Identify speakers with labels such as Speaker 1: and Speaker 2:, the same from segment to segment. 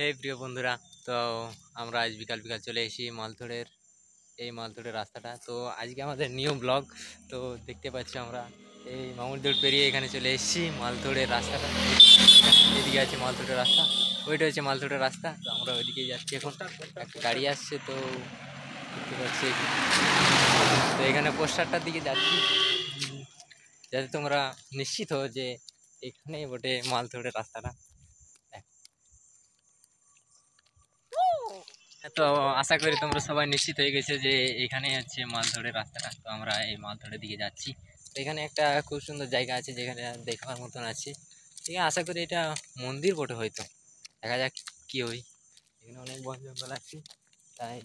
Speaker 1: হে প্রিয় বন্ধুরা, তো আমরা আজ বিকাল বিকাল চলে এসেছি মালথোড়ের রাস্তাটা। তো আজকে আমাদের নিউ ব্লগ। তো দেখতে পাচ্ছি আমরা এই মামুরদুল পেরিয়ে এখানে চলে এসেছি মালথোড়ের রাস্তাটা। এদিকে আছে মালথোড়ের রাস্তা, ওইটা হচ্ছে মালথোড়ের রাস্তা। তো আমরা ওইদিকে যাচ্ছি এখন। একটা গাড়ি আসছে, তো দেখতে পাচ্ছি। তো এখানে পোস্টারটার দিকে যাচ্ছি, যাতে তোমরা নিশ্চিত হও যে এখানেই বটে মালথোড়ের রাস্তাটা। তো আশা করি তোমরা সবাই নিশ্চিত হয়ে গেছে যে এখানে হচ্ছে মালধরের রাস্তাটা। তো আমরা এই মালধরের দিকে যাচ্ছি। তো এখানে একটা খুব সুন্দর জায়গা আছে যেখানে দেখার মতন আছে। ঠিক আছে, আশা করি এটা মন্দির বটে, হয়তো দেখা যাক কি হই। এখানে অনেক বন জঙ্গল আছে, তাই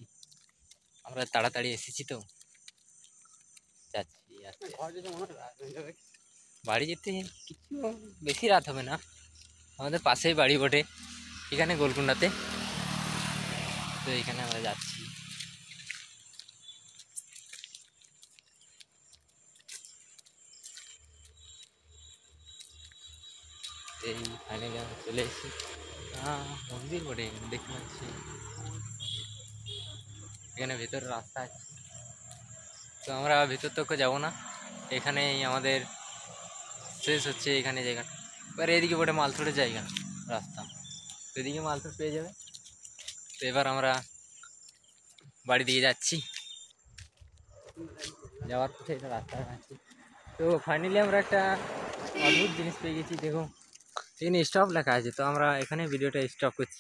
Speaker 1: আমরা তাড়াতাড়ি এসেছি। তো যাচ্ছি বাড়ি যেতে কিছু বেশি রাত হবে না, আমাদের পাশেই বাড়ি বটে, এখানে গোলকুন্ডাতে। তো এখানে আমরা যাচ্ছি। এই ফাইনালি আমরা চলে এসেছি। মন্দির বটে, এখানে দেখতে পাচ্ছি। এখানে ভেতরে রাস্তা আছে, তো আমরা ভেতর তো যাবো না, এখানেই আমাদের শেষ হচ্ছে এখানে জায়গাটা। এবার এদিকে বটে মালথোড়ের জায়গা রাস্তা, তো এদিকে মালথোড় পেয়ে যাবে। তো এবার আমরা বাড়ি দিকে যাচ্ছি, যাওয়ার পথে এটা রাস্তা আছে। তো ফাইনালি আমরা একটা অদ্ভুত জিনিস পেয়ে গেছি, দেখো এখানে স্টপ লেখা আছে। তো আমরা এখানে ভিডিওটা স্টপ করছি।